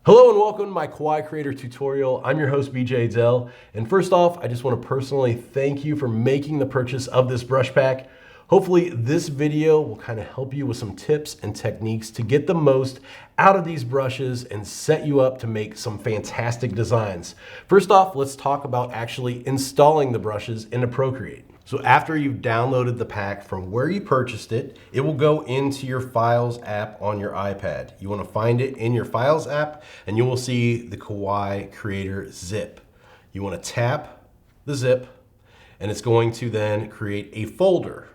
Hello and welcome to my Kawaii Creator tutorial. I'm your host BJ Dell, and first off, I just want to personally thank you for making the purchase of this brush pack. Hopefully this video will kind of help you with some tips and techniques to get the most out of these brushes and set you up to make some fantastic designs. First off, let's talk about actually installing the brushes into Procreate. So after you've downloaded the pack from where you purchased it, it will go into your Files app on your iPad. You want to find it in your Files app and you will see the Kawaii Creator zip. You want to tap the zip and it's going to then create a folder.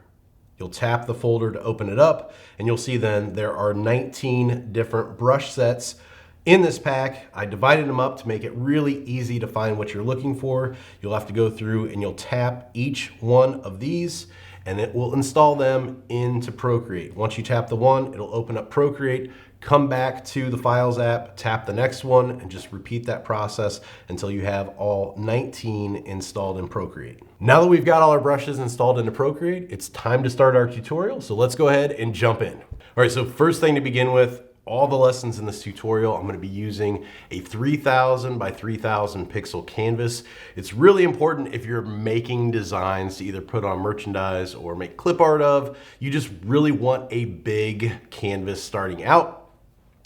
You'll tap the folder to open it up and you'll see then there are 19 different brush sets in this pack. I divided them up to make it really easy to find what you're looking for. You'll have to go through and you'll tap each one of these and it will install them into Procreate. Once you tap the one, it'll open up Procreate, come back to the Files app, tap the next one, and just repeat that process until you have all 19 installed in Procreate. Now that we've got all our brushes installed into Procreate, it's time to start our tutorial, so let's go ahead and jump in. All right, so first thing to begin with, all the lessons in this tutorial, I'm going to be using a 3000 by 3000 pixel canvas. It's really important if you're making designs to either put on merchandise or make clip art of. You just really want a big canvas starting out.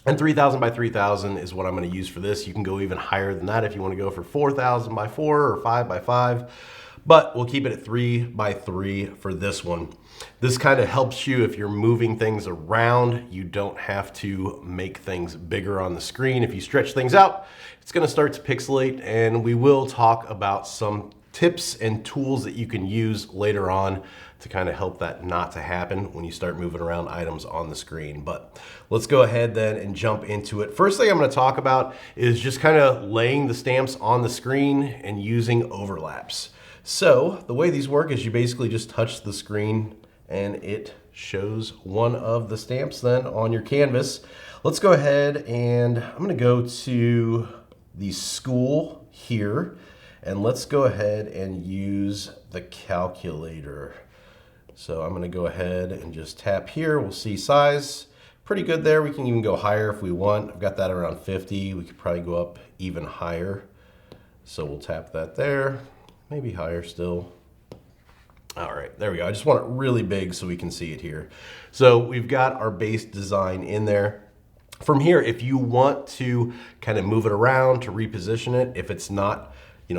And 3000 by 3000 is what I'm going to use for this. You can go even higher than that if you want to go for 4000 by 4 or 5 by 5. But we'll keep it at 3 by 3 for this one. This kind of helps you if you're moving things around. You don't have to make things bigger on the screen. If you stretch things out, it's going to start to pixelate, and we will talk about some tips and tools that you can use later on to kind of help that not to happen when you start moving around items on the screen. But let's go ahead then and jump into it. First thing I'm going to talk about is just kind of laying the stamps on the screen and using overlaps. So the way these work is you basically just touch the screen and it shows one of the stamps then on your canvas. Let's go ahead and I'm going to go to the school here and let's go ahead and use the calculator. So I'm going to go ahead and just tap here. We'll see size. Pretty good there. We can even go higher if we want. I've got that around 50. We could probably go up even higher. So we'll tap that there. Maybe higher still. All right, there we go. I just want it really big so we can see it here. So we've got our base design in there. From here, if you want to kind of move it around to reposition it, if it's not,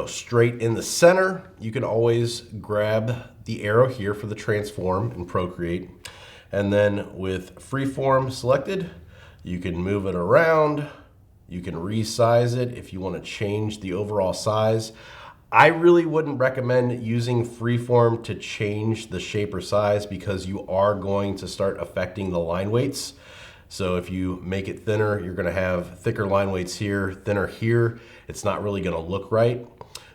straight in the center, you can always grab the arrow here for the transform in Procreate. And then with freeform selected, you can move it around. You can resize it if you want to change the overall size. I really wouldn't recommend using freeform to change the shape or size because you are going to start affecting the line weights. So if you make it thinner, you're going to have thicker line weights here, thinner here. It's not really going to look right.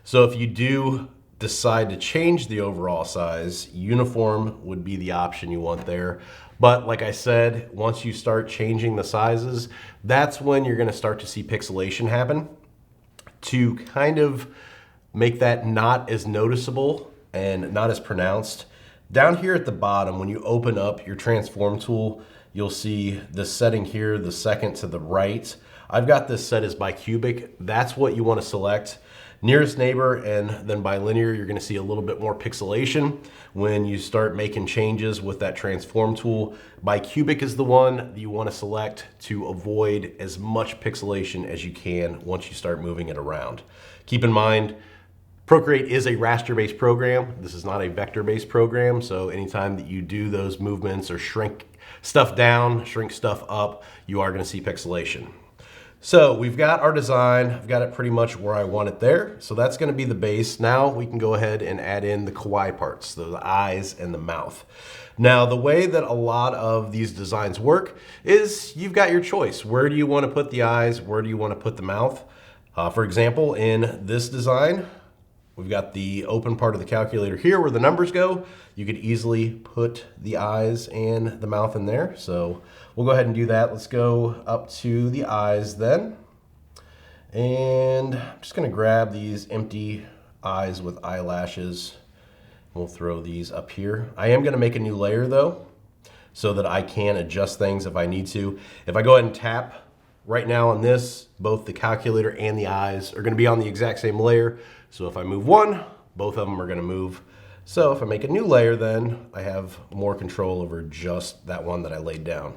So if you do decide to change the overall size, uniform would be the option you want there. But like I said, once you start changing the sizes, that's when you're going to start to see pixelation happen. To kind of make that not as noticeable and not as pronounced, down here at the bottom, when you open up your transform tool, you'll see this setting here, the second to the right. I've got this set as bicubic. That's what you want to select. Nearest neighbor and then bilinear, you're going to see a little bit more pixelation when you start making changes with that transform tool. Bicubic is the one that you want to select to avoid as much pixelation as you can once you start moving it around. Keep in mind, Procreate is a raster-based program. This is not a vector-based program, so anytime that you do those movements or shrink stuff down, shrink stuff up, you are going to see pixelation. So we've got our design. I've got it pretty much where I want it there. So that's going to be the base. Now we can go ahead and add in the kawaii parts, so the eyes and the mouth. Now the way that a lot of these designs work is you've got your choice. Where do you want to put the eyes? Where do you want to put the mouth? For example, in this design, we've got the open part of the calculator here where the numbers go. You could easily put the eyes and the mouth in there. So we'll go ahead and do that. Let's go up to the eyes then. And I'm just going to grab these empty eyes with eyelashes. We'll throw these up here. I am going to make a new layer though, so that I can adjust things if I need to. If I go ahead and tap Right now on this, both the calculator and the eyes are gonna be on the exact same layer. So if I move one, both of them are gonna move. So if I make a new layer, then I have more control over just that one that I laid down.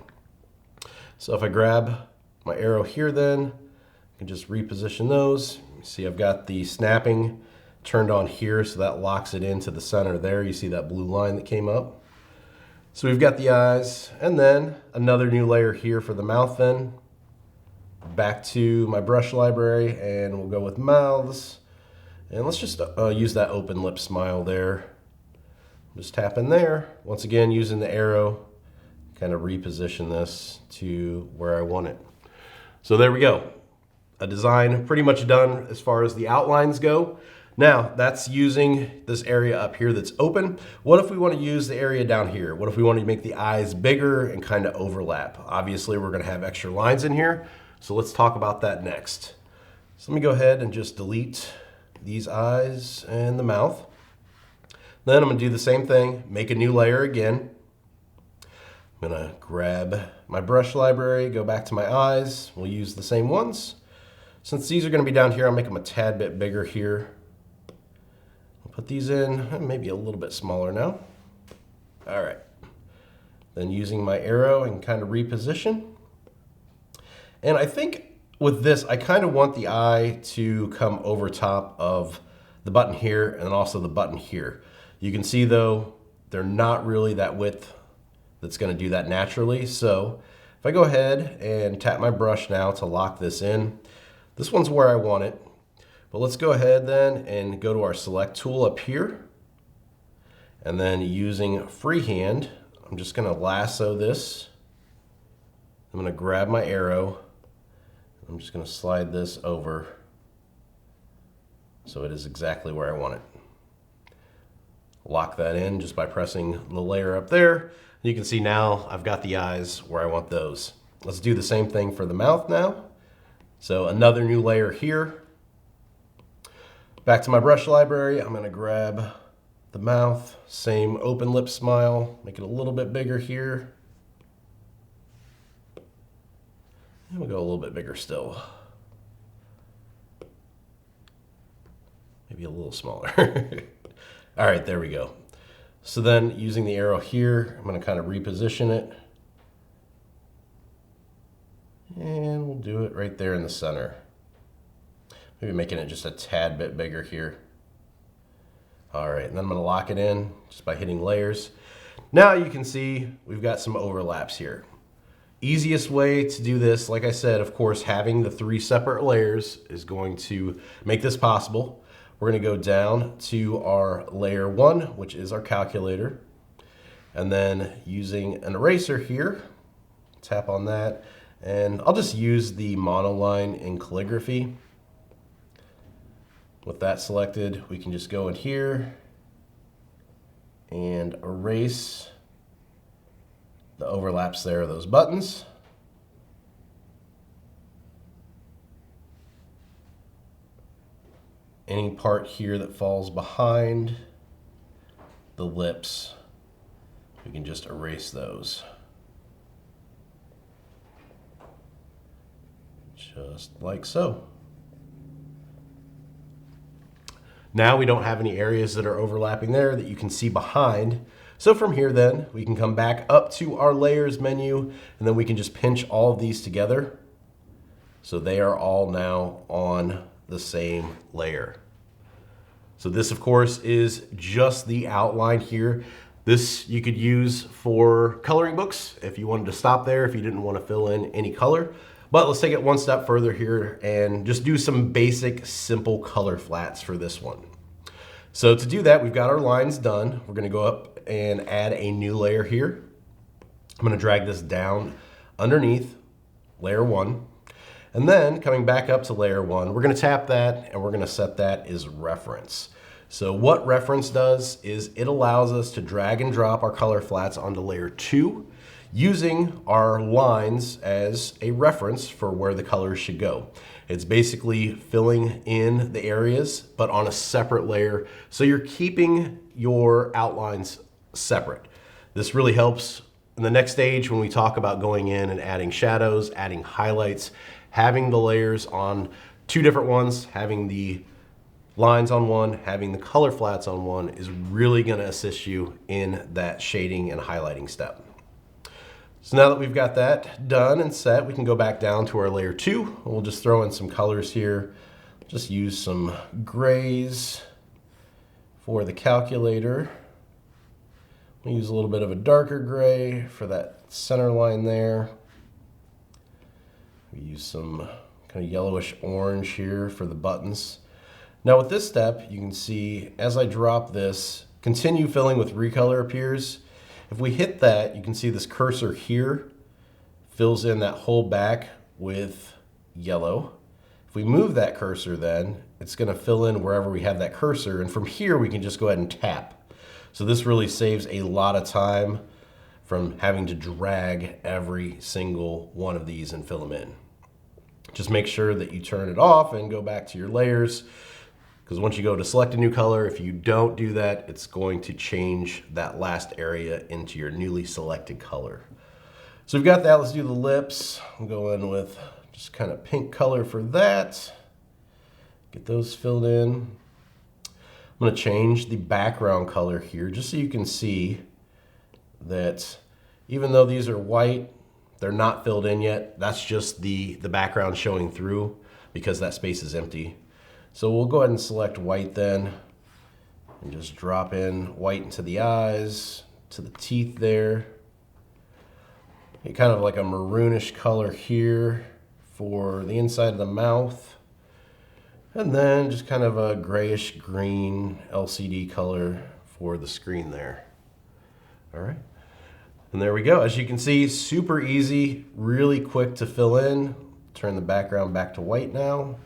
So if I grab my arrow here, then I can just reposition those. See, I've got the snapping turned on here, so that locks it into the center there. You see that blue line that came up. So we've got the eyes, and then another new layer here for the mouth then. Back to my brush library, and we'll go with mouths. And let's just use that open lip smile there. Just tap in there. Once again, using the arrow, kind of reposition this to where I want it. So there we go. A design pretty much done as far as the outlines go. Now, that's using this area up here that's open. What if we want to use the area down here? What if we want to make the eyes bigger and kind of overlap? Obviously, we're going to have extra lines in here, so let's talk about that next. So let me go ahead and just delete these eyes and the mouth. Then I'm going to do the same thing, make a new layer again. I'm going to grab my brush library, go back to my eyes. We'll use the same ones. Since these are going to be down here, I'll make them a tad bit bigger here. I'll put these in, maybe a little bit smaller now. All right. Then using my arrow and kind of reposition. And I think with this, I kind of want the eye to come over top of the button here and also the button here. You can see though, they're not really that width that's going to do that naturally. So if I go ahead and tap my brush now to lock this in, this one's where I want it. But let's go ahead then and go to our select tool up here. And then using freehand, I'm just going to lasso this. I'm going to grab my arrow. I'm just going to slide this over so it is exactly where I want it. Lock that in just by pressing the layer up there. You can see now I've got the eyes where I want those. Let's do the same thing for the mouth now. So another new layer here. Back to my brush library, I'm going to grab the mouth, same open lip smile, make it a little bit bigger here. And we'll go a little bit bigger still. Maybe a little smaller. All right, there we go. So then using the arrow here, I'm going to kind of reposition it. And we'll do it right there in the center. Maybe making it just a tad bit bigger here. All right, and then I'm going to lock it in just by hitting layers. Now you can see we've got some overlaps here. Easiest way to do this, like I said, of course, having the 3 separate layers is going to make this possible. We're going to go down to our layer 1, which is our calculator. And then using an eraser here, tap on that. And I'll just use the monoline in calligraphy. With that selected, we can just go in here and erase the overlaps there of those buttons. Any part here that falls behind the lips, we can just erase those. Just like so. Now we don't have any areas that are overlapping there that you can see behind. So from here then, we can come back up to our layers menu, and then we can just pinch all of these together. So they are all now on the same layer. So this, of course, is just the outline here. This you could use for coloring books if you wanted to stop there, if you didn't want to fill in any color. But let's take it one step further here and just do some basic, simple color flats for this one. So to do that, we've got our lines done. We're going to go up and add a new layer here. I'm going to drag this down underneath layer 1. And then coming back up to layer 1, we're going to tap that and we're going to set that as reference. So what reference does is it allows us to drag and drop our color flats onto layer 2 using our lines as a reference for where the colors should go. It's basically filling in the areas, but on a separate layer. So you're keeping your outlines separate. This really helps in the next stage when we talk about going in and adding shadows, adding highlights, having the layers on two different ones, having the lines on one, having the color flats on one is really going to assist you in that shading and highlighting step. So now that we've got that done and set, we can go back down to our layer 2. We'll just throw in some colors here. Just use some grays for the calculator. We'll use a little bit of a darker gray for that center line there. We use some kind of yellowish orange here for the buttons. Now with this step, you can see as I drop this, continue filling with recolor appears. If we hit that, you can see this cursor here fills in that whole back with yellow. If we move that cursor then, it's going to fill in wherever we have that cursor, and from here we can just go ahead and tap. So this really saves a lot of time from having to drag every single one of these and fill them in. Just make sure that you turn it off and go back to your layers, because once you go to select a new color, if you don't do that, it's going to change that last area into your newly selected color. So we've got that. Let's do the lips. I'll go in with just kind of pink color for that. Get those filled in. I'm going to change the background color here just so you can see that even though these are white, they're not filled in yet. That's just the background showing through because that space is empty. So we'll go ahead and select white then and just drop in white into the eyes, to the teeth there. Get kind of like a maroonish color here for the inside of the mouth. And then just kind of a grayish green LCD color for the screen there. All right. And there we go. As you can see, super easy, really quick to fill in. Turn the background back to white now,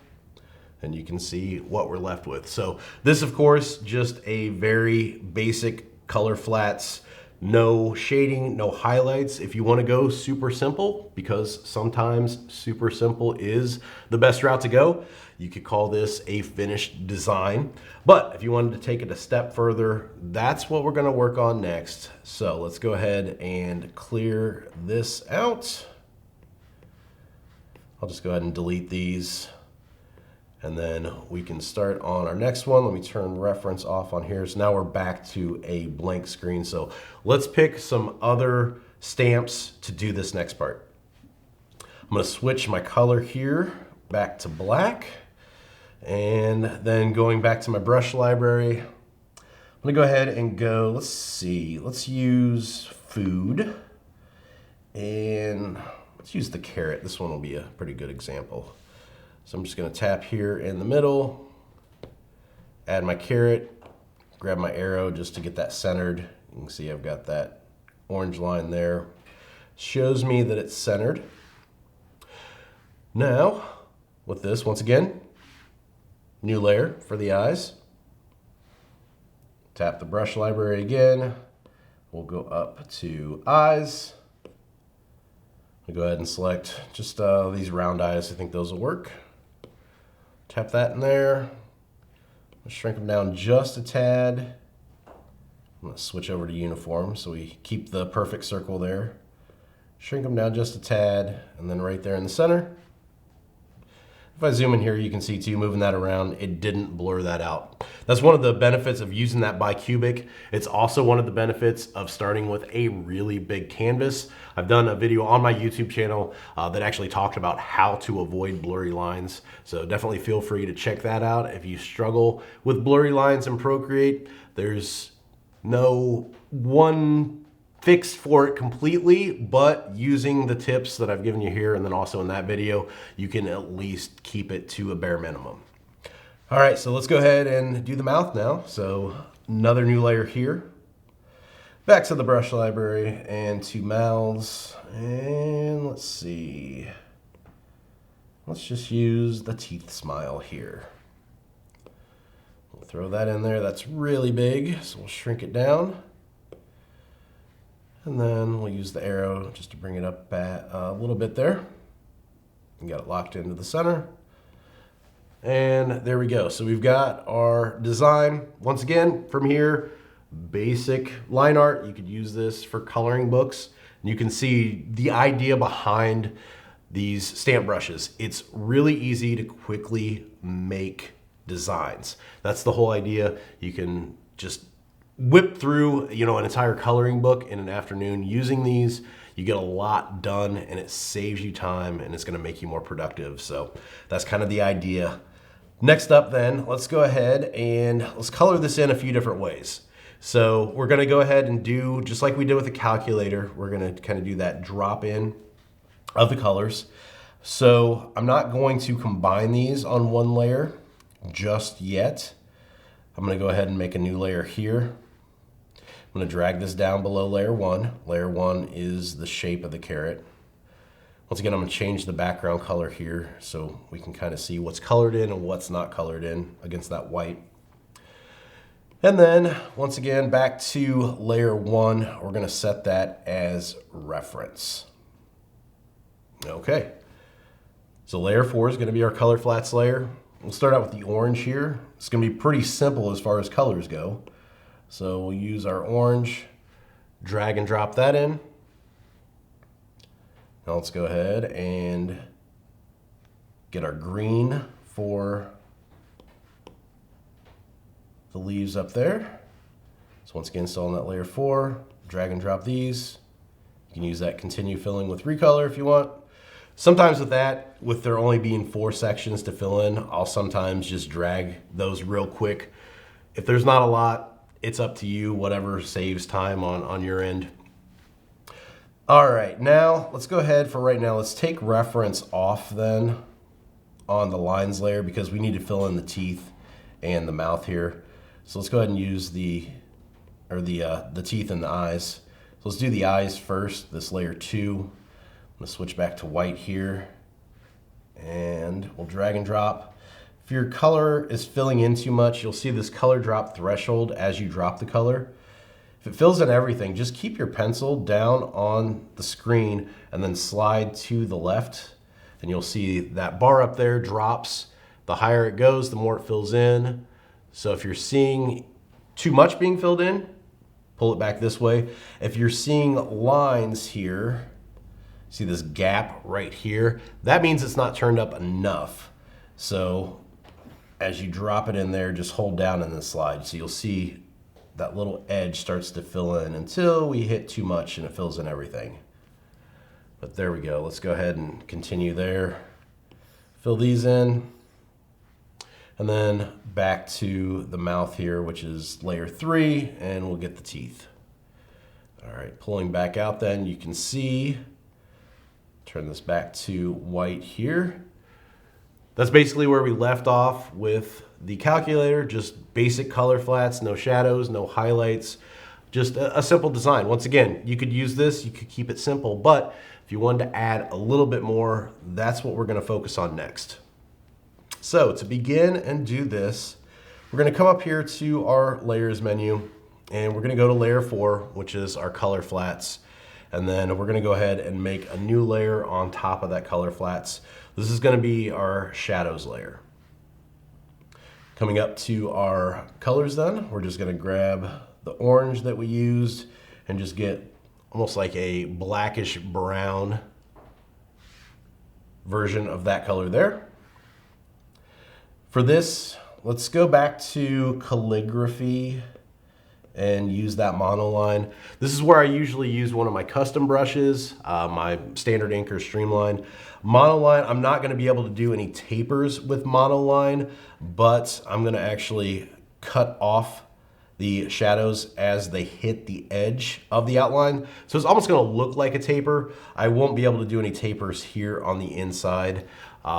and you can see what we're left with. So this, of course, just a very basic color flats, no shading, no highlights. If you want to go super simple, because sometimes super simple is the best route to go, you could call this a finished design. But if you wanted to take it a step further, that's what we're going to work on next. So let's go ahead and clear this out. I'll just go ahead and delete these. And then we can start on our next one. Let me turn reference off on here. So now we're back to a blank screen. So let's pick some other stamps to do this next part. I'm going to switch my color here back to black. And then going back to my brush library, I'm going to go ahead and go, let's see, let's use food. And let's use the carrot. This one will be a pretty good example. So I'm just going to tap here in the middle, add my carrot, grab my arrow just to get that centered. You can see I've got that orange line there. Shows me that it's centered. Now, with this, once again, new layer for the eyes. Tap the brush library again. We'll go up to eyes. I'll go ahead and select just these round eyes. I think those will work. Tap that in there. I'll shrink them down just a tad. I'm going to switch over to uniform so we keep the perfect circle there. Shrink them down just a tad, and then right there in the center. If I zoom in here, you can see too, moving that around, it didn't blur that out. That's one of the benefits of using that bicubic. It's also one of the benefits of starting with a really big canvas. I've done a video on my YouTube channel that actually talked about how to avoid blurry lines. So definitely feel free to check that out. If you struggle with blurry lines in Procreate, there's no one fixed for it completely, but using the tips that I've given you here and then also in that video, you can at least keep it to a bare minimum. All right, so let's go ahead and do the mouth now. So another new layer here. Back to the brush library and to mouths. And let's see. Let's just use the teeth smile here. We'll throw that in there. That's really big, so we'll shrink it down. And then we'll use the arrow just to bring it up a little bit there. And got it locked into the center. And there we go. So we've got our design. Once again, from here, basic line art. You could use this for coloring books. And you can see the idea behind these stamp brushes. It's really easy to quickly make designs. That's the whole idea. You can just whip through, you know, an entire coloring book in an afternoon using these. You get a lot done and it saves you time and it's going to make you more productive. So that's kind of the idea. Next up then, let's go ahead and let's color this in a few different ways. So we're going to go ahead and do, just like we did with the calculator, we're going to kind of do that drop in of the colors. So I'm not going to combine these on one layer just yet. I'm going to go ahead and make a new layer here. I'm going to drag this down below layer one. Layer one is the shape of the carrot. Once again, I'm going to change the background color here so we can kind of see what's colored in and what's not colored in against that white. And then once again, back to layer one, we're going to set that as reference. Okay. So layer four is going to be our color flats layer. We'll start out with the orange here. It's going to be pretty simple as far as colors go. So we'll use our orange, drag and drop that in. Now let's go ahead and get our green for the leaves up there. So once again, still on that layer four, drag and drop these. You can use that continue filling with recolor if you want. Sometimes with that, with there only being 4 sections to fill in, I'll sometimes just drag those real quick. If there's not a lot, it's up to you, whatever saves time on your end. All right, now let's go ahead for right now. Let's take reference off then on the lines layer because we need to fill in the teeth and the mouth here. So let's go ahead and use the teeth and the eyes. So let's do the eyes first, this layer 2. I'm gonna switch back to white here and we'll drag and drop. If your color is filling in too much, you'll see this color drop threshold as you drop the color. If it fills in everything, just keep your pencil down on the screen and then slide to the left and you'll see that bar up there drops. The higher it goes, the more it fills in. So if you're seeing too much being filled in, pull it back this way. If you're seeing lines here, see this gap right here, that means it's not turned up enough. So as you drop it in there, just hold down in the slide. So you'll see that little edge starts to fill in until we hit too much and it fills in everything. But there we go. Let's go ahead and continue there. Fill these in. And then back to the mouth here, which is layer 3, and we'll get the teeth. All right, pulling back out then, you can see, turn this back to white here. That's basically where we left off with the calculator, just basic color flats, no shadows, no highlights, just a simple design. Once again, you could use this, you could keep it simple, but if you wanted to add a little bit more, that's what we're gonna focus on next. So to begin and do this, we're gonna come up here to our layers menu and we're gonna go to layer 4, which is our color flats. And then we're gonna go ahead and make a new layer on top of that color flats. This is gonna be our shadows layer. Coming up to our colors then, we're just gonna grab the orange that we used and just get almost like a blackish brown version of that color there. For this, let's go back to calligraphy and use that monoline. This is where I usually use one of my custom brushes, my standard ink or streamline. Monoline, I'm not gonna be able to do any tapers with monoline, but I'm gonna actually cut off the shadows as they hit the edge of the outline. So it's almost gonna look like a taper. I won't be able to do any tapers here on the inside.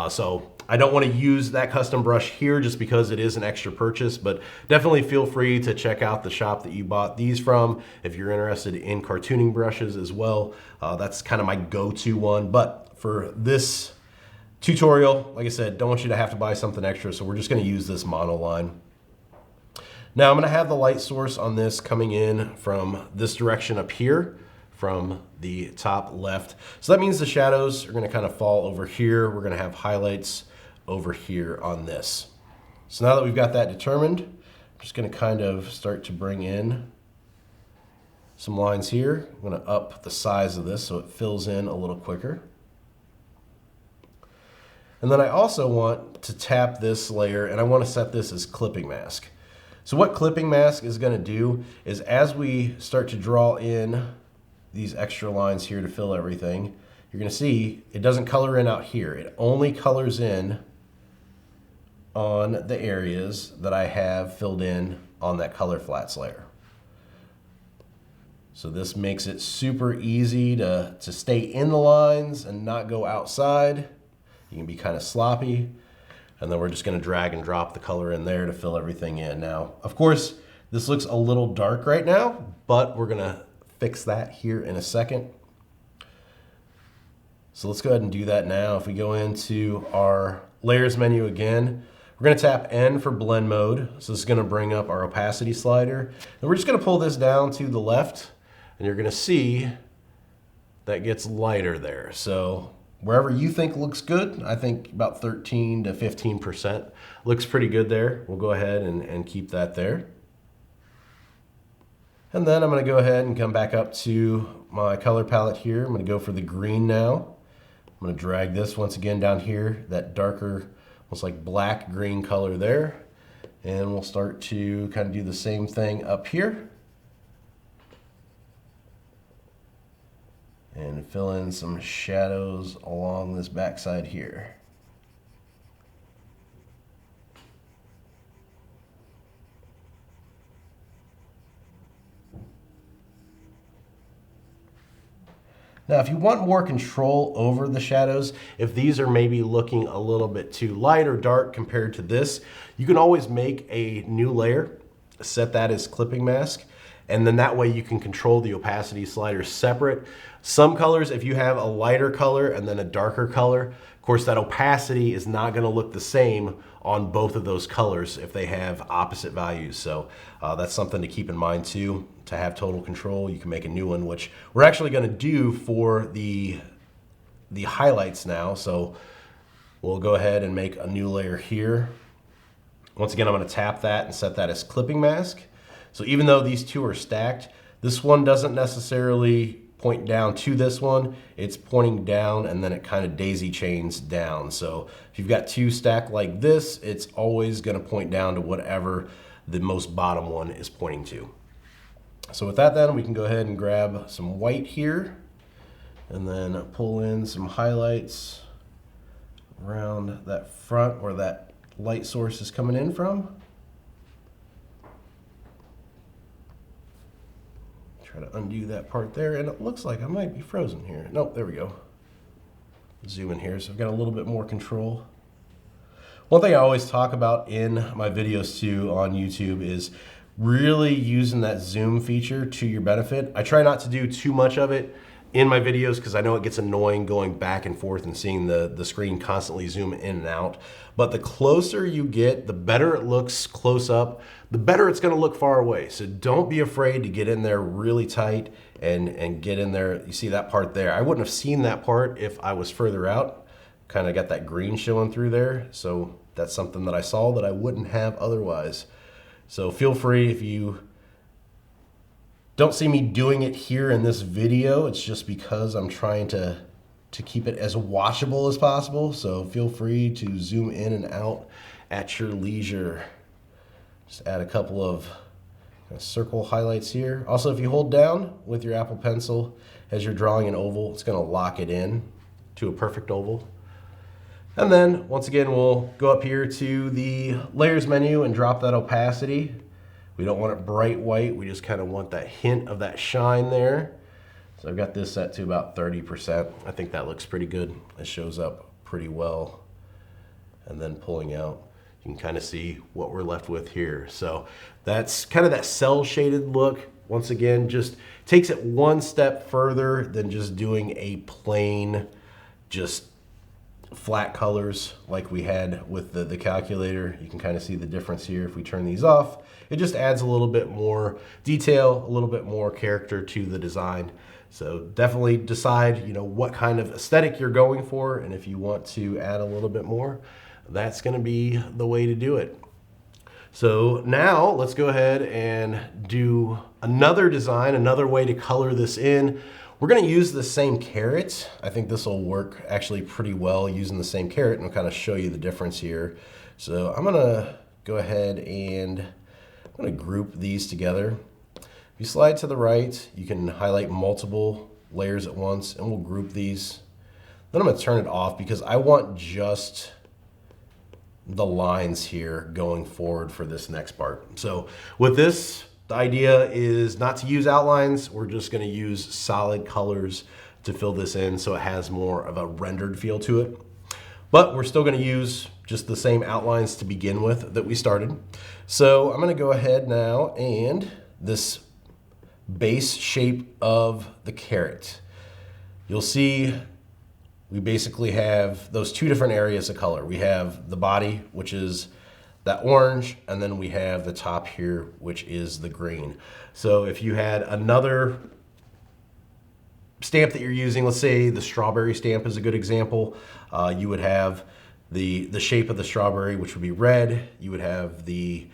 So I don't want to use that custom brush here just because it is an extra purchase, but definitely feel free to check out the shop that you bought these from if you're interested in cartooning brushes as well. That's kind of my go-to one, but for this tutorial, like I said, don't want you to have to buy something extra, so we're just going to use this monoline. Now I'm going to have the light source on this coming in from this direction up here, from the top left. So that means the shadows are going to kind of fall over here. We're going to have highlights over here on this. So now that we've got that determined, I'm just going to kind of start to bring in some lines here. I'm going to up the size of this so it fills in a little quicker. And then I also want to tap this layer, and I want to set this as clipping mask. So what clipping mask is going to do is, as we start to draw in these extra lines here to fill everything, you're going to see it doesn't color in out here. It only colors in on the areas that I have filled in on that color flats layer. So this makes it super easy to stay in the lines and not go outside. You can be kind of sloppy. And then we're just going to drag and drop the color in there to fill everything in. Now, of course, this looks a little dark right now, but we're going to fix that here in a second. So let's go ahead and do that now. If we go into our layers menu again, we're going to tap N for blend mode. So this is going to bring up our opacity slider. And we're just going to pull this down to the left, and you're going to see that gets lighter there. So wherever you think looks good, I think about 13 to 15% looks pretty good there. We'll go ahead and keep that there. And then I'm going to go ahead and come back up to my color palette here. I'm going to go for the green now. I'm going to drag this once again down here, that darker, almost like black green color there. And we'll start to kind of do the same thing up here. And fill in some shadows along this backside here. Now, if you want more control over the shadows, if these are maybe looking a little bit too light or dark compared to this, you can always make a new layer, set that as clipping mask, and then that way you can control the opacity slider separate. Some colors, if you have a lighter color and then a darker color, of course that opacity is not going to look the same on both of those colors if they have opposite values. So that's something to keep in mind too. To have total control, you can make a new one, which we're actually going to do for the highlights now. So we'll go ahead and make a new layer here. Once again, I'm going to tap that and set that as clipping mask. So even though these two are stacked, this one doesn't necessarily point down to this one. It's pointing down, and then it kind of daisy chains down. So if you've got two stacked like this, it's always going to point down to whatever the most bottom one is pointing to. So with that then, we can go ahead and grab some white here and then pull in some highlights around that front where that light source is coming in from. Try to undo that part there, and it looks like I might be frozen here. Nope, there we go. Zoom in here, so I've got a little bit more control. One thing I always talk about in my videos too on YouTube is really using that zoom feature to your benefit. I try not to do too much of it in my videos because I know it gets annoying going back and forth and seeing the screen constantly zoom in and out. But the closer you get, the better it looks close up, the better it's going to look far away. So don't be afraid to get in there really tight and get in there. You see that part there? I wouldn't have seen that part if I was further out. Kind of got that green showing through there. So that's something that I saw that I wouldn't have otherwise. So feel free, if you don't see me doing it here in this video, it's just because I'm trying to keep it as watchable as possible. So feel free to zoom in and out at your leisure. Just add a couple of circle highlights here. Also, if you hold down with your Apple Pencil as you're drawing an oval, it's going to lock it in to a perfect oval. And then once again, we'll go up here to the layers menu and drop that opacity. We don't want it bright white. We just kind of want that hint of that shine there. So I've got this set to about 30%. I think that looks pretty good. It shows up pretty well. And then pulling out, you can kind of see what we're left with here. So that's kind of that cell shaded look. Once again, just takes it one step further than just doing a plain, just flat colors like we had with the calculator. You can kind of see the difference here. If we turn these off, it just adds a little bit more detail, a little bit more character to the design. So definitely decide, what kind of aesthetic you're going for, and if you want to add a little bit more, that's going to be the way to do it. So now let's go ahead and do another design, another way to color this in. We're gonna use the same carrot. I think this will work actually pretty well using the same carrot, and I'll kind of show you the difference here. So I'm gonna go ahead and I'm gonna group these together. If you slide to the right, you can highlight multiple layers at once, and we'll group these. Then I'm gonna turn it off because I want just the lines here going forward for this next part. So with this, the idea is not to use outlines. We're just gonna use solid colors to fill this in so it has more of a rendered feel to it. But we're still gonna use just the same outlines to begin with that we started. So I'm gonna go ahead now and this base shape of the carrot. You'll see we basically have those two different areas of color. We have the body, which is that orange, and then we have the top here, which is the green. So if you had another stamp that you're using, let's say the strawberry stamp is a good example, you would have the shape of the strawberry, which would be red. You would have the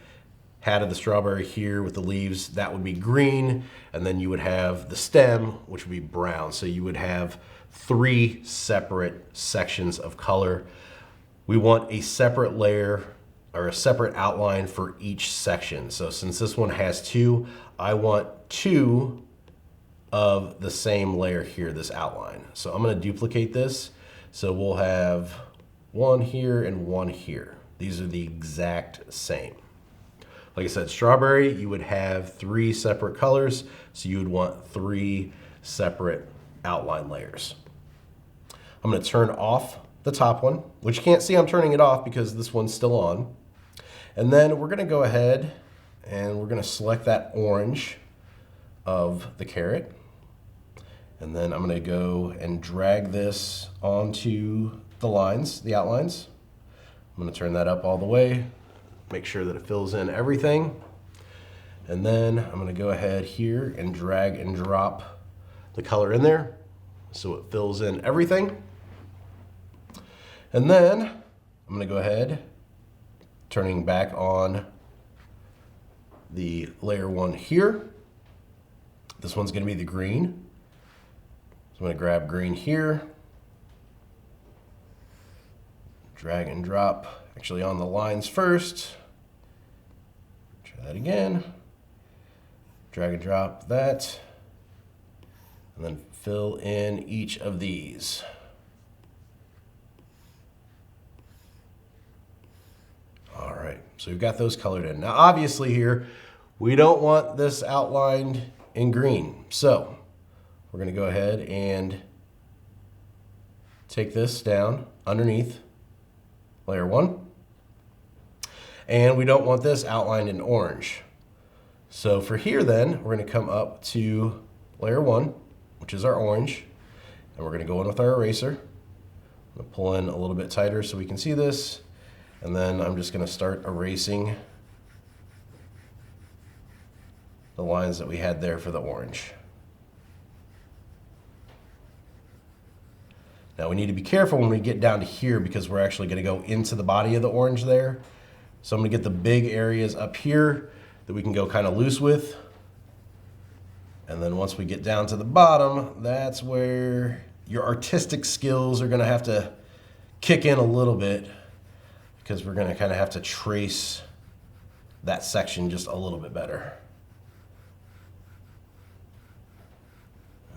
hat of the strawberry here with the leaves, that would be green, and then you would have the stem, which would be brown. So you would have 3 separate sections of color. We want a separate layer or a separate outline for each section. So since this one has 2, I want 2 of the same layer here, this outline. So I'm gonna duplicate this. So we'll have 1 here and 1 here. These are the exact same. Like I said, strawberry, you would have 3 separate colors. So you would want 3 separate outline layers. I'm gonna turn off the top one, which you can't see I'm turning it off because this one's still on. And then we're gonna go ahead and we're gonna select that orange of the carrot. And then I'm gonna go and drag this onto the lines, the outlines. I'm gonna turn that up all the way, make sure that it fills in everything. And then I'm gonna go ahead here and drag and drop the color in there so it fills in everything. And then I'm gonna go ahead, turning back on the layer 1 here. This one's gonna be the green. So I'm gonna grab green here, drag and drop, actually on the lines first. Try that again. Drag and drop that, and then fill in each of these. All right, so we've got those colored in. Now obviously here, we don't want this outlined in green. So we're gonna go ahead and take this down underneath layer 1. And we don't want this outlined in orange. So for here then, we're gonna come up to layer 1, which is our orange, and we're gonna go in with our eraser. I'm gonna pull in a little bit tighter so we can see this. And then I'm just gonna start erasing the lines that we had there for the orange. Now we need to be careful when we get down to here because we're actually gonna go into the body of the orange there. So I'm gonna get the big areas up here that we can go kind of loose with. And then once we get down to the bottom, that's where your artistic skills are gonna have to kick in a little bit, because we're gonna kind of have to trace that section just a little bit better.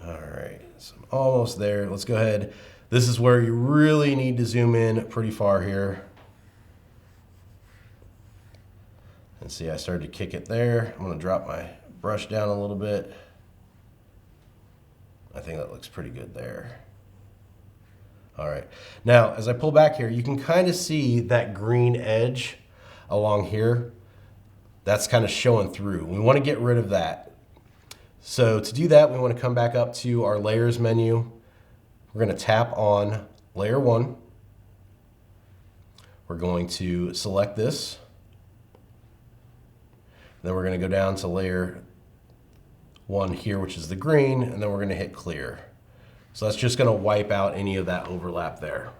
All right, so I'm almost there. Let's go ahead. This is where you really need to zoom in pretty far here. And see, I started to kick it there. I'm gonna drop my brush down a little bit. I think that looks pretty good there. All right, now as I pull back here, you can kind of see that green edge along here. That's kind of showing through. We want to get rid of that. So to do that, we want to come back up to our layers menu. We're going to tap on layer 1. We're going to select this. Then we're going to go down to layer 1 here, which is the green, and then we're going to hit clear. So that's just gonna wipe out any of that overlap there.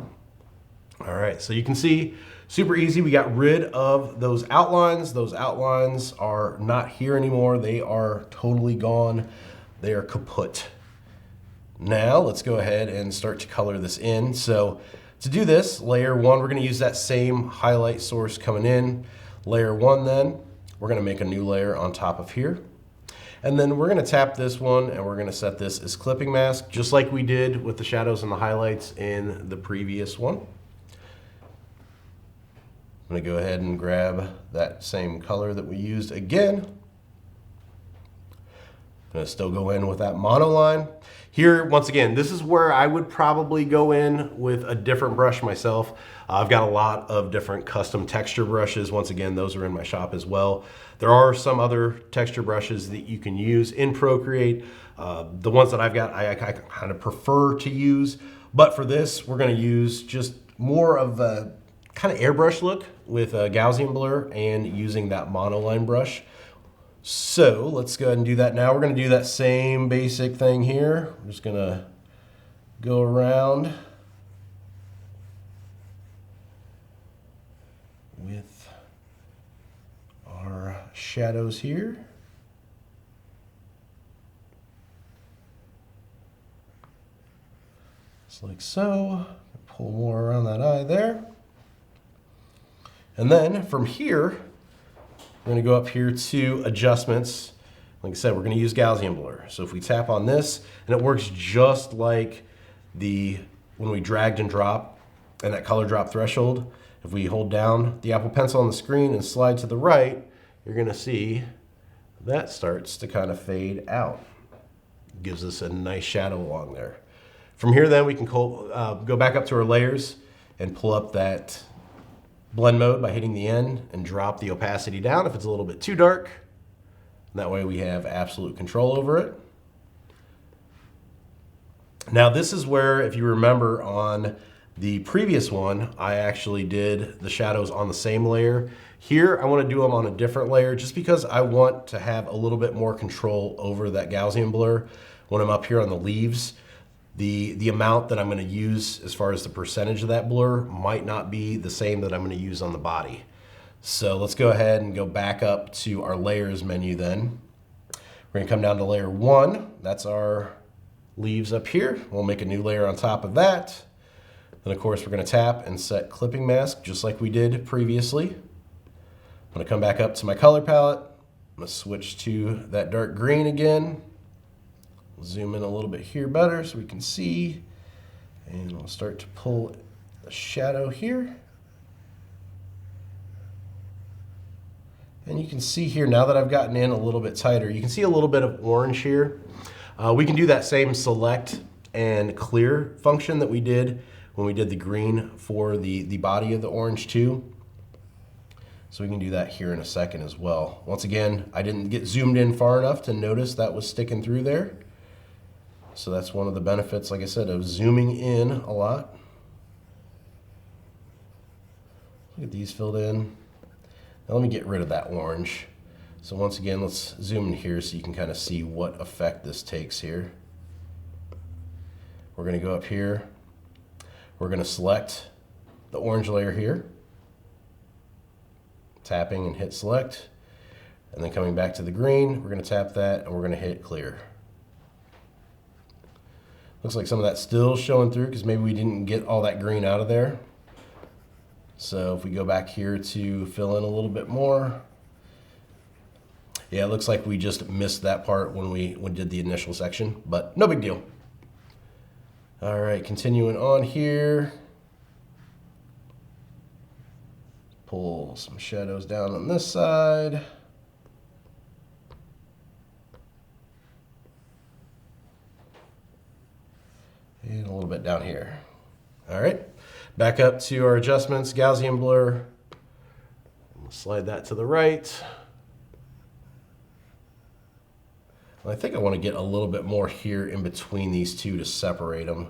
All right, so you can see, super easy. We got rid of those outlines. Those outlines are not here anymore. They are totally gone. They are kaput. Now let's go ahead and start to color this in. So to do this, layer 1, we're going to use that same highlight source coming in. Layer 1 then, we're going to make a new layer on top of here. And then we're going to tap this one and we're going to set this as clipping mask, just like we did with the shadows and the highlights in the previous one. I'm going to go ahead and grab that same color that we used again. I'm going to still go in with that monoline. Here, once again, this is where I would probably go in with a different brush myself. I've got a lot of different custom texture brushes. Once again, those are in my shop as well. There are some other texture brushes that you can use in Procreate. The ones that I've got, I kind of prefer to use. But for this, we're going to use just more of a kind of airbrush look with a Gaussian blur and using that monoline brush. So let's go ahead and do that now. We're going to do that same basic thing here. We're just going to go around with our shadows here. Just like so. Pull more around that eye there. And then from here, we're going to go up here to adjustments. Like I said, we're going to use Gaussian blur. So if we tap on this, and it works just like when we dragged and drop and that color drop threshold. If we hold down the Apple Pencil on the screen and slide to the right, you're going to see that starts to kind of fade out. Gives us a nice shadow along there. From here then we can go back up to our layers and pull up that blend mode by hitting the N and drop the opacity down if it's a little bit too dark. That way we have absolute control over it. Now this is where, if you remember on the previous one, I actually did the shadows on the same layer. Here I want to do them on a different layer just because I want to have a little bit more control over that Gaussian blur when I'm up here on the leaves. The amount that I'm going to use as far as the percentage of that blur might not be the same that I'm going to use on the body. So let's go ahead and go back up to our layers menu then. We're going to come down to layer 1. That's our leaves up here. We'll make a new layer on top of that. Then of course we're going to tap and set clipping mask just like we did previously. I'm going to come back up to my color palette. I'm going to switch to that dark green again. Zoom in a little bit here better so we can see, and we'll start to pull a shadow here. And you can see here, now that I've gotten in a little bit tighter, you can see a little bit of orange here. We can do that same select and clear function that we did when we did the green for the body of the orange too. So we can do that here in a second as well. Once again, I didn't get zoomed in far enough to notice that was sticking through there. So that's one of the benefits, like I said, of zooming in a lot. Look at these filled in. Now let me get rid of that orange. So once again, let's zoom in here so you can kind of see what effect this takes here. We're going to go up here. We're going to select the orange layer here. Tapping and hit select. And then coming back to the green, we're going to tap that and we're going to hit clear. Looks like some of that's still showing through because maybe we didn't get all that green out of there. So if we go back here to fill in a little bit more. Yeah, it looks like we just missed that part when we did the initial section, but no big deal. All right, continuing on here. Pull some shadows down on this side. And a little bit down here. All right, back up to our adjustments, Gaussian blur. We'll slide that to the right. I think I want to get a little bit more here in between these two to separate them.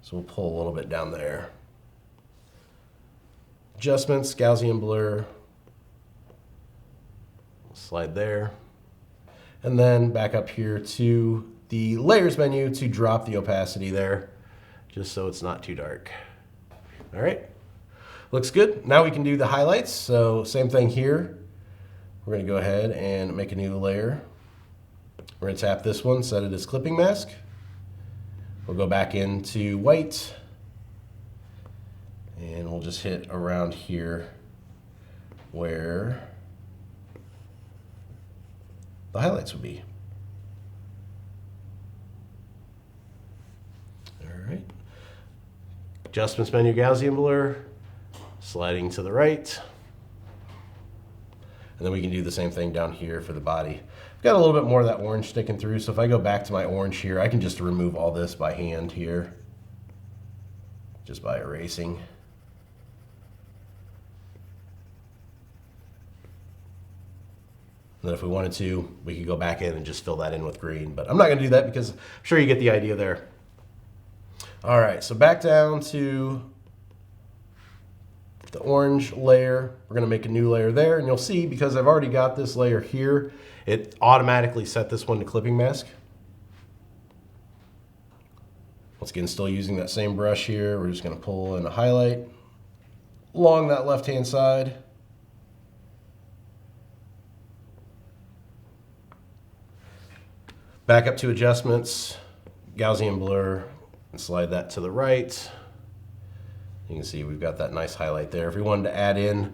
So we'll pull a little bit down there. Adjustments, Gaussian blur. Slide there. And then back up here to the layers menu to drop the opacity there, just so it's not too dark. All right, looks good. Now we can do the highlights. So same thing here. We're going to go ahead and make a new layer. We're going to tap this one, set it as clipping mask. We'll go back into white, and we'll just hit around here where the highlights would be. All right. Adjustments menu, Gaussian blur, sliding to the right. And then we can do the same thing down here for the body. I've got a little bit more of that orange sticking through, so if I go back to my orange here, I can just remove all this by hand here, just by erasing. And then if we wanted to, we could go back in and just fill that in with green, but I'm not gonna do that because I'm sure you get the idea there. All right, so back down to the orange layer. We're gonna make a new layer there, and you'll see because I've already got this layer here, it automatically set this one to clipping mask. Once again, still using that same brush here, we're just gonna pull in a highlight along that left-hand side. Back up to adjustments, Gaussian blur, and slide that to the right. You can see we've got that nice highlight there. If we wanted to add in,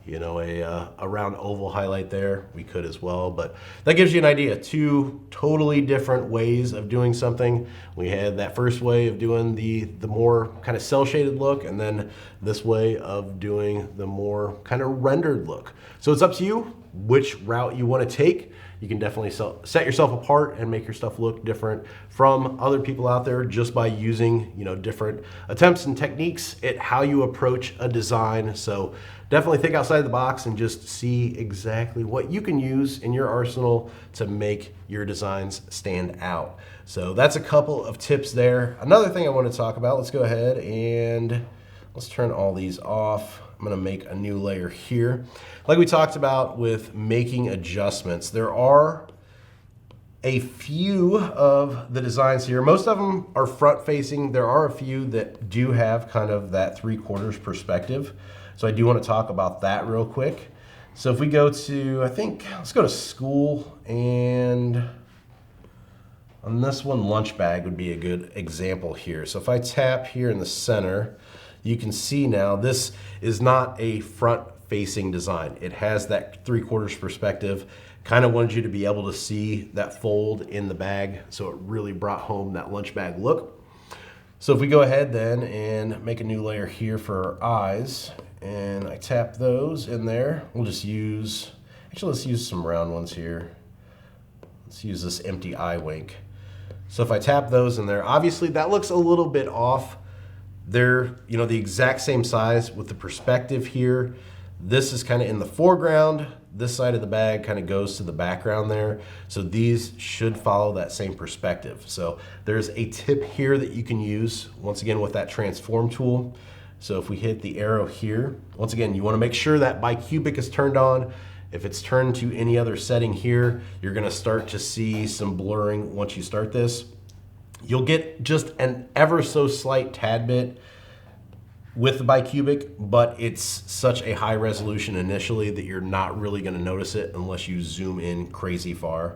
you know, a round oval highlight there, we could as well. But that gives you an idea. Two totally different ways of doing something. We had that first way of doing the more kind of cell shaded look, and then this way of doing the more kind of rendered look. So it's up to you which route you want to take. You can definitely set yourself apart and make your stuff look different from other people out there just by using, you know, different attempts and techniques at how you approach a design. So definitely think outside the box and just see exactly what you can use in your arsenal to make your designs stand out. So that's a couple of tips there. Another thing I want to talk about, let's go ahead and let's turn all these off. I'm gonna make a new layer here. Like we talked about with making adjustments, there are a few of the designs here. Most of them are front facing. There are a few that do have kind of that 3/4 perspective. So I do want to talk about that real quick. So if we go to, I think, let's go to school, and on this one, lunch bag would be a good example here. So if I tap here in the center, you can see now this is not a front-facing design. It has that 3/4 perspective. Kind of wanted you to be able to see that fold in the bag, so it really brought home that lunch bag look. So if we go ahead then and make a new layer here for our eyes, and I tap those in there, we'll just use, actually let's use some round ones here. Let's use this empty eye wink. So if I tap those in there, obviously that looks a little bit off. They're, you know, the exact same size with the perspective here. This is kind of in the foreground. This side of the bag kind of goes to the background there. So these should follow that same perspective. So there's a tip here that you can use, once again, with that transform tool. So if we hit the arrow here, once again, you want to make sure that bicubic is turned on. If it's turned to any other setting here, you're going to start to see some blurring once you start this. You'll get just an ever so slight tad bit with the bicubic, but it's such a high resolution initially that you're not really going to notice it unless you zoom in crazy far.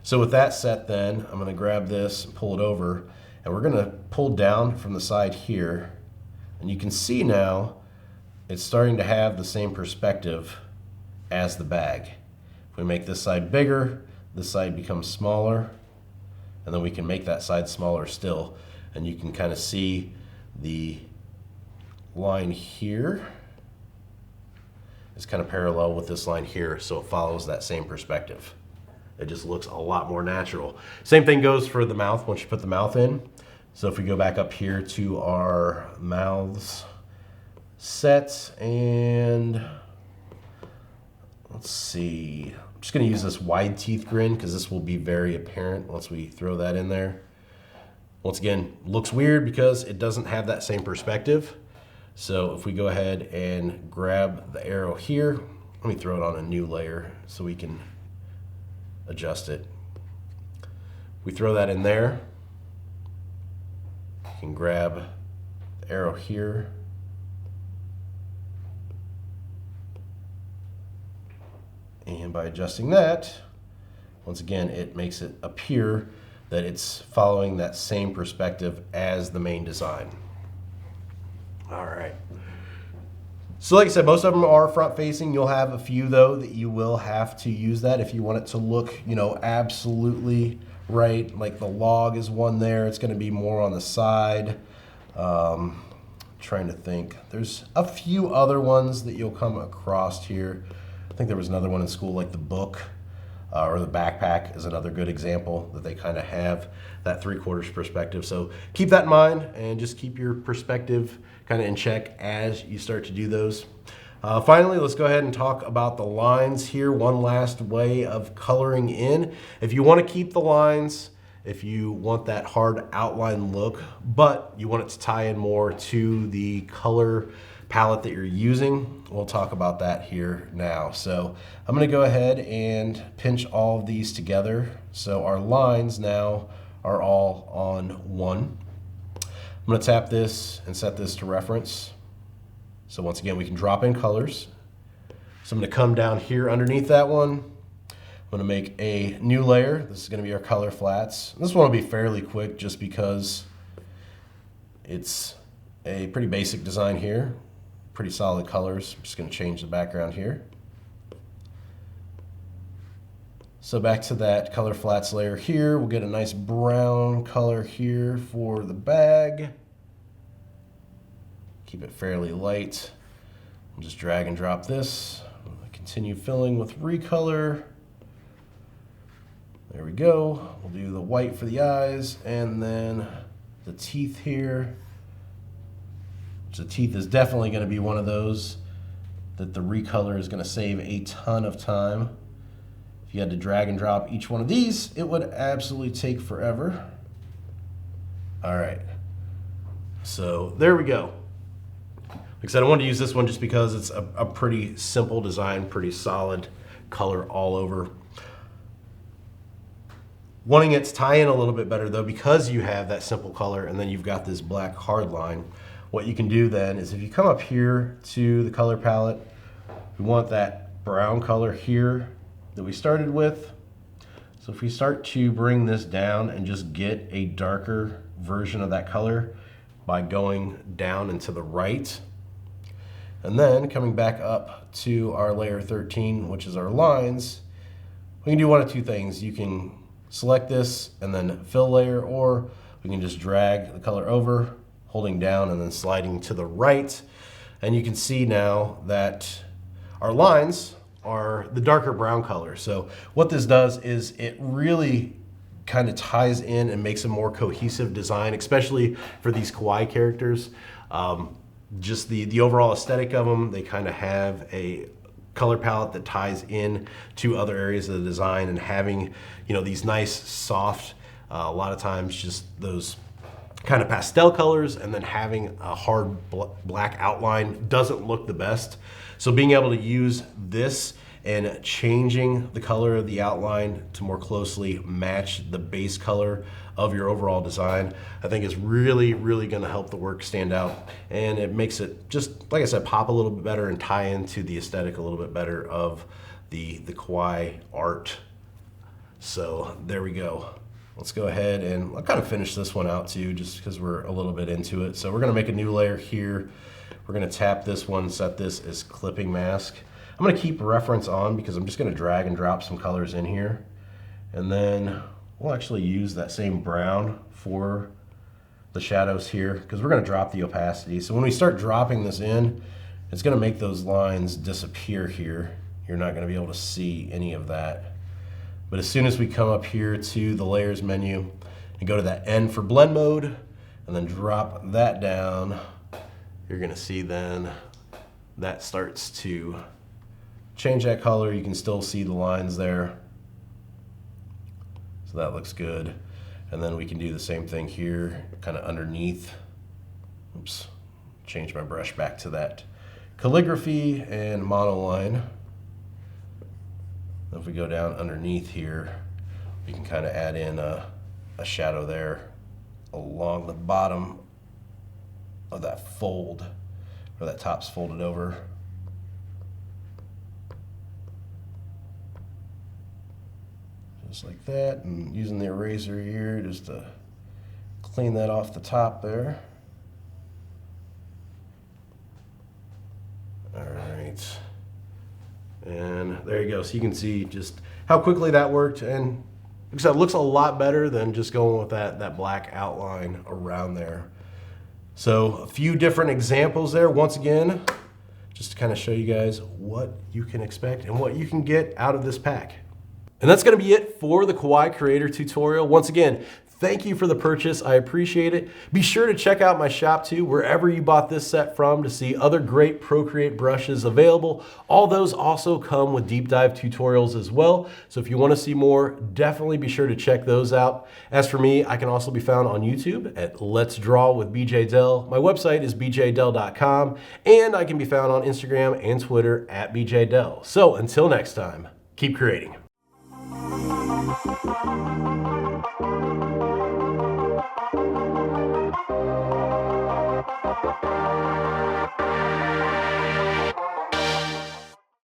So with that set then, I'm going to grab this and pull it over, and we're going to pull down from the side here, and you can see now it's starting to have the same perspective as the bag. If we make this side bigger, this side becomes smaller, and then we can make that side smaller still, and you can kind of see the line here is kind of parallel with this line here, so it follows that same perspective. It just looks a lot more natural. Same thing goes for the mouth once you put the mouth in. So if we go back up here to our mouths set, and let's see, I'm just going to use this wide teeth grin because this will be very apparent once we throw that in there. Once again, looks weird because it doesn't have that same perspective. So if we go ahead and grab the arrow here, let me throw it on a new layer so we can adjust it. We throw that in there. You can grab the arrow here. And by adjusting that, once again, it makes it appear that it's following that same perspective as the main design. All right. So like I said, most of them are front facing. You'll have a few though that you will have to use that if you want it to look, you know, absolutely right. Like the log is one there. It's going to be more on the side. Trying to think. There's a few other ones that you'll come across here. I think there was another one in school, like the book or the backpack is another good example that they kind of have that 3/4 perspective. So keep that in mind and just keep your perspective kind of in check as you start to do those. Finally, let's go ahead and talk about the lines here. One last way of coloring in. If you want to keep the lines, if you want that hard outline look, but you want it to tie in more to the color palette that you're using, we'll talk about that here now. So I'm going to go ahead and pinch all of these together. So our lines now are all on one. I'm going to tap this and set this to reference. So once again, we can drop in colors. So I'm going to come down here underneath that one. I'm going to make a new layer. This is going to be our color flats. This one will be fairly quick just because it's a pretty basic design here. Pretty solid colors. I'm just going to change the background here. So back to that color flats layer here. We'll get a nice brown color here for the bag. Keep it fairly light. I'll just drag and drop this. Continue filling with recolor. There we go. We'll do the white for the eyes and then the teeth here. So the teeth is definitely going to be one of those that the recolor is going to save a ton of time. If you had to drag and drop each one of these, it would absolutely take forever. All right. So there we go. Like I said, I wanted to use this one just because it's a pretty simple design, pretty solid color all over. Wanting it to tie in a little bit better though, because you have that simple color and then you've got this black hard line, what you can do then is if you come up here to the color palette, we want that brown color here that we started with. So if we start to bring this down and just get a darker version of that color by going down and to the right, and then coming back up to our layer 13, which is our lines, we can do one of two things. You can select this and then fill layer, or we can just drag the color over, holding down and then sliding to the right. And you can see now that our lines are the darker brown color. So what this does is it really kind of ties in and makes a more cohesive design, especially for these kawaii characters. Just the overall aesthetic of them, they kind of have a color palette that ties in to other areas of the design, and having, you know, these nice soft, a lot of times just those kind of pastel colors, and then having a hard black outline doesn't look the best. So being able to use this and changing the color of the outline to more closely match the base color of your overall design, I think is really, really gonna help the work stand out. And it makes it, just like I said, pop a little bit better and tie into the aesthetic a little bit better of the kawaii art. So there we go. Let's go ahead and I'll kind of finish this one out too, just because we're a little bit into it. So we're gonna make a new layer here. We're gonna tap this one, set this as clipping mask. I'm gonna keep reference on because I'm just gonna drag and drop some colors in here. And then we'll actually use that same brown for the shadows here, because we're gonna drop the opacity. So when we start dropping this in, it's gonna make those lines disappear here. You're not gonna be able to see any of that. But as soon as we come up here to the layers menu and go to that N for blend mode, and then drop that down, you're gonna see then that starts to change that color. You can still see the lines there. So that looks good. And then we can do the same thing here, kind of underneath. Oops, change my brush back to that calligraphy and monoline. If we go down underneath here, we can kind of add in a shadow there along the bottom of that fold, where that top's folded over. just like that, and using the eraser here just to clean that off the top there. All right, and there you go. So you can see just how quickly that worked, and like I said, it looks a lot better than just going with that black outline around there. So a few different examples there. Once again, just to kind of show you guys what you can expect and what you can get out of this pack. And that's going to be it for the Kawaii Creator tutorial. Once again, thank you for the purchase. I appreciate it. Be sure to check out my shop too, wherever you bought this set from, to see other great Procreate brushes available. All those also come with deep dive tutorials as well. So if you want to see more, definitely be sure to check those out. As for me, I can also be found on YouTube at Let's Draw with BJ Dell. My website is bjdell.com, and I can be found on Instagram and Twitter at BJ Dell. So until next time, keep creating.